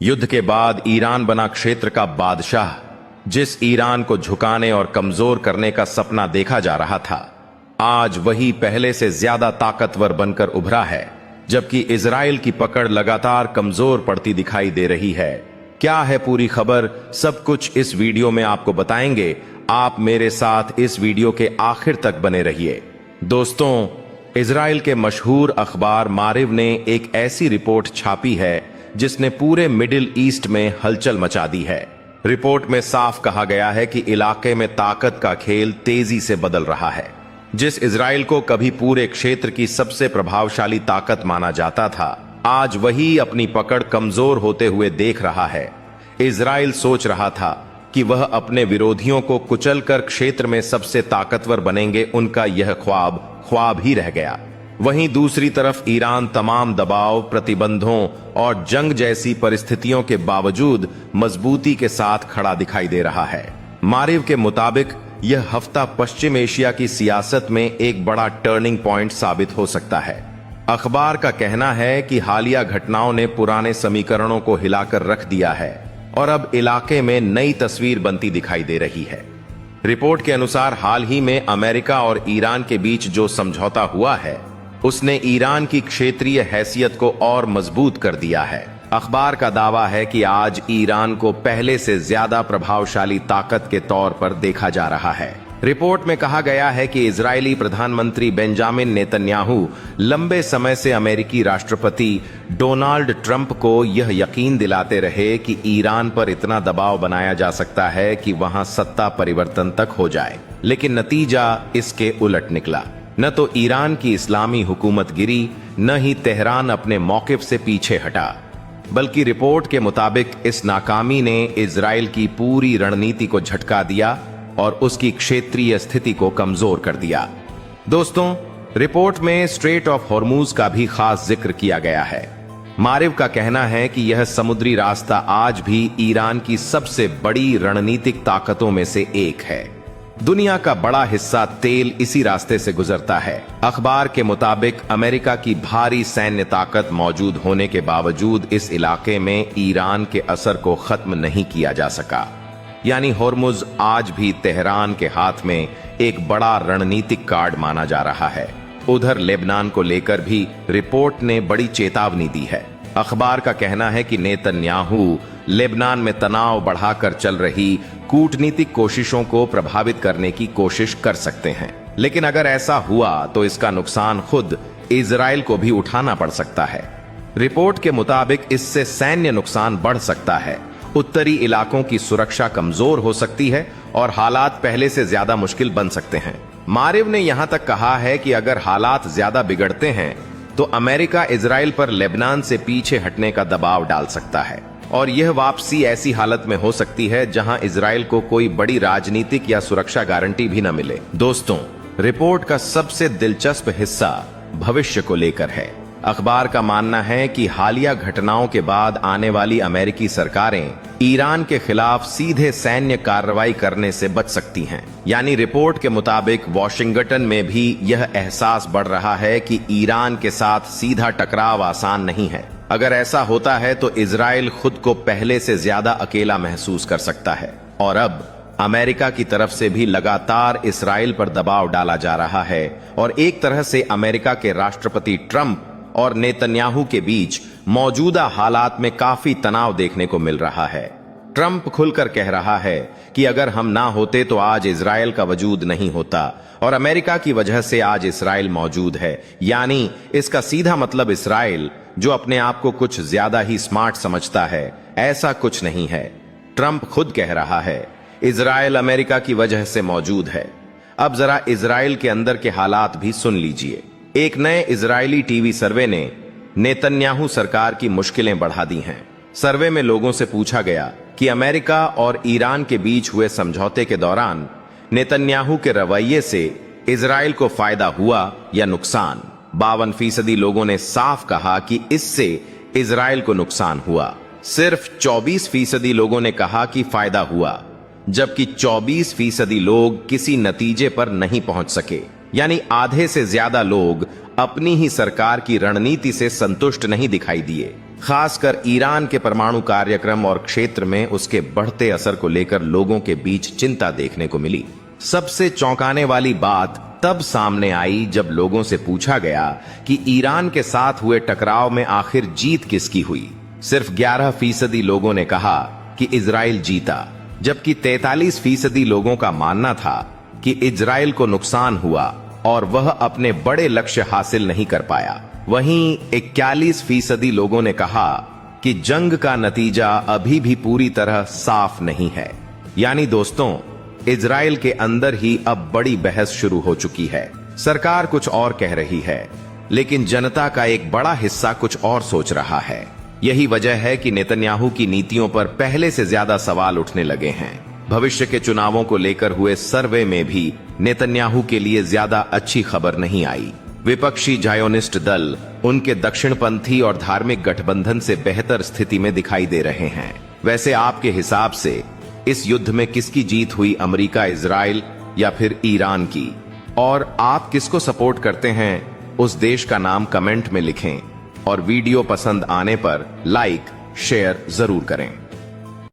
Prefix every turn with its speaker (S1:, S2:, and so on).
S1: युद्ध के बाद ईरान बना क्षेत्र का बादशाह। जिस ईरान को झुकाने और कमजोर करने का सपना देखा जा रहा था, आज वही पहले से ज्यादा ताकतवर बनकर उभरा है, जबकि इजराइल की पकड़ लगातार कमजोर पड़ती दिखाई दे रही है। क्या है पूरी खबर, सब कुछ इस वीडियो में आपको बताएंगे। आप मेरे साथ इस वीडियो के आखिर तक बने रहिए। दोस्तों, इजराइल के मशहूर अखबार मारिव ने एक ऐसी रिपोर्ट छापी है जिसने पूरे मिडिल ईस्ट में हलचल मचा दी है। रिपोर्ट में साफ कहा गया है कि इलाके में ताकत का खेल तेजी से बदल रहा है। जिस इजराइल को कभी पूरे क्षेत्र की सबसे प्रभावशाली ताकत माना जाता था, आज वही अपनी पकड़ कमजोर होते हुए देख रहा है। इजराइल सोच रहा था कि वह अपने विरोधियों को कुचलकर क्षेत्र में सबसे ताकतवर बनेंगे। उनका यह ख्वाब ही रह गया। वहीं दूसरी तरफ ईरान तमाम दबाव, प्रतिबंधों और जंग जैसी परिस्थितियों के बावजूद मजबूती के साथ खड़ा दिखाई दे रहा है। मारिव के मुताबिक यह हफ्ता पश्चिम एशिया की सियासत में एक बड़ा टर्निंग पॉइंट साबित हो सकता है। अखबार का कहना है कि हालिया घटनाओं ने पुराने समीकरणों को हिलाकर रख दिया है और अब इलाके में नई तस्वीर बनती दिखाई दे रही है। रिपोर्ट के अनुसार हाल ही में अमेरिका और ईरान के बीच जो समझौता हुआ है, उसने ईरान की क्षेत्रीय हैसियत को और मजबूत कर दिया है। अखबार का दावा है कि आज ईरान को पहले से ज्यादा प्रभावशाली ताकत के तौर पर देखा जा रहा है। रिपोर्ट में कहा गया है कि इजरायली प्रधानमंत्री बेंजामिन नेतन्याहू लंबे समय से अमेरिकी राष्ट्रपति डोनाल्ड ट्रंप को यह यकीन दिलाते रहे कि ईरान पर इतना दबाव बनाया जा सकता है कि वहां सत्ता परिवर्तन तक हो जाए, लेकिन नतीजा इसके उलट निकला। न तो ईरान की इस्लामी हुकूमत गिरी, न ही तेहरान अपने मौकिफ से पीछे हटा, बल्कि रिपोर्ट के मुताबिक इस नाकामी ने इजराइल की पूरी रणनीति को झटका दिया और उसकी क्षेत्रीय स्थिति को कमजोर कर दिया। दोस्तों, रिपोर्ट में स्ट्रेट ऑफ हॉर्मूज का भी खास जिक्र किया गया है। मारिव का कहना है कि यह समुद्री रास्ता आज भी ईरान की सबसे बड़ी रणनीतिक ताकतों में से एक है। दुनिया का बड़ा हिस्सा तेल इसी रास्ते से गुजरता है। अखबार के मुताबिक अमेरिका की भारी सैन्य ताकत मौजूद होने के बावजूद इस इलाके में ईरान के असर को खत्म नहीं किया जा सका। यानी हॉर्मुज आज भी तेहरान के हाथ में एक बड़ा रणनीतिक कार्ड माना जा रहा है। उधर लेबनान को लेकर भी रिपोर्ट ने बड़ी चेतावनी दी है। अखबार का कहना है कि नेतन्याहू लेबनान में तनाव बढ़ाकर चल रही कूटनीतिक कोशिशों को प्रभावित करने की कोशिश कर सकते हैं, लेकिन अगर ऐसा हुआ तो इसका नुकसान खुद इजराइल को भी उठाना पड़ सकता है। रिपोर्ट के मुताबिक इससे सैन्य नुकसान बढ़ सकता है, उत्तरी इलाकों की सुरक्षा कमजोर हो सकती है और हालात पहले से ज्यादा मुश्किल बन सकते हैं। मारिव ने यहां तक कहा है कि अगर हालात ज्यादा बिगड़ते हैं तो अमेरिका इजराइल पर लेबनान से पीछे हटने का दबाव डाल सकता है और यह वापसी ऐसी हालत में हो सकती है जहां इजराइल को कोई बड़ी राजनीतिक या सुरक्षा गारंटी भी न मिले। दोस्तों, रिपोर्ट का सबसे दिलचस्प हिस्सा भविष्य को लेकर है। अखबार का मानना है कि हालिया घटनाओं के बाद आने वाली अमेरिकी सरकारें ईरान के खिलाफ सीधे सैन्य कार्रवाई करने से बच सकती हैं। यानी रिपोर्ट के मुताबिक वॉशिंगटन में भी यह एहसास बढ़ रहा है कि ईरान के साथ सीधा टकराव आसान नहीं है। अगर ऐसा होता है तो इजराइल खुद को पहले से ज्यादा अकेला महसूस कर सकता है और अब अमेरिका की तरफ से भी लगातार इजराइल पर दबाव डाला जा रहा है और एक तरह से अमेरिका के राष्ट्रपति ट्रंप और नेतन्याहू के बीच मौजूदा हालात में काफी तनाव देखने को मिल रहा है। ट्रंप खुलकर कह रहा है कि अगर हम ना होते तो आज इजराइल का वजूद नहीं होता और अमेरिका की वजह से आज इजराइल मौजूद है। यानी इसका सीधा मतलब इजराइल, जो अपने आप को कुछ ज्यादा ही स्मार्ट समझता है, ऐसा कुछ नहीं है। ट्रंप खुद कह रहा है इजराइल अमेरिका की वजह से मौजूद है। अब जरा इजराइल के अंदर के हालात भी सुन लीजिए। एक नए इजरायली टीवी सर्वे ने नेतन्याहू सरकार की मुश्किलें बढ़ा दी हैं। सर्वे में लोगों से पूछा गया कि अमेरिका और ईरान के बीच हुए समझौते के दौरान नेतन्याहू के रवैये से इजराइल को फायदा हुआ या नुकसान। 52% लोगों ने साफ कहा कि इससे इजराइल को नुकसान हुआ। सिर्फ 24% लोगों ने कहा कि फायदा हुआ, जबकि 24% लोग किसी नतीजे पर नहीं पहुंच सके। यानी आधे से ज्यादा लोग अपनी ही सरकार की रणनीति से संतुष्ट नहीं दिखाई दिए। खासकर ईरान के परमाणु कार्यक्रम और क्षेत्र में उसके बढ़ते असर को लेकर लोगों के बीच चिंता देखने को मिली। सबसे चौंकाने वाली बात तब सामने आई जब लोगों से पूछा गया कि ईरान के साथ हुए टकराव में आखिर जीत किसकी हुई। सिर्फ 11% लोगों ने कहा कि इजराइल जीता, जबकि 43% लोगों का मानना था कि इजराइल को नुकसान हुआ और वह अपने बड़े लक्ष्य हासिल नहीं कर पाया। वहीं 41% लोगों ने कहा कि जंग का नतीजा अभी भी पूरी तरह साफ नहीं है। यानी दोस्तों, इजराइल के अंदर ही अब बड़ी बहस शुरू हो चुकी है। सरकार कुछ और कह रही है, लेकिन जनता का एक बड़ा हिस्सा कुछ और सोच रहा है। यही वजह है कि नेतन्याहू की नीतियों पर पहले से ज्यादा सवाल उठने लगे हैं। भविष्य के चुनावों को लेकर हुए सर्वे में भी नेतन्याहू के लिए ज्यादा अच्छी खबर नहीं आई। विपक्षी जायोनिस्ट दल उनके दक्षिणपंथी और धार्मिक गठबंधन से बेहतर स्थिति में दिखाई दे रहे हैं। वैसे आपके हिसाब से इस युद्ध में किसकी जीत हुई, अमेरिका, इजराइल या फिर ईरान की? और आप किसको सपोर्ट करते हैं, उस देश का नाम कमेंट में लिखें और वीडियो पसंद आने पर लाइक शेयर जरूर करें।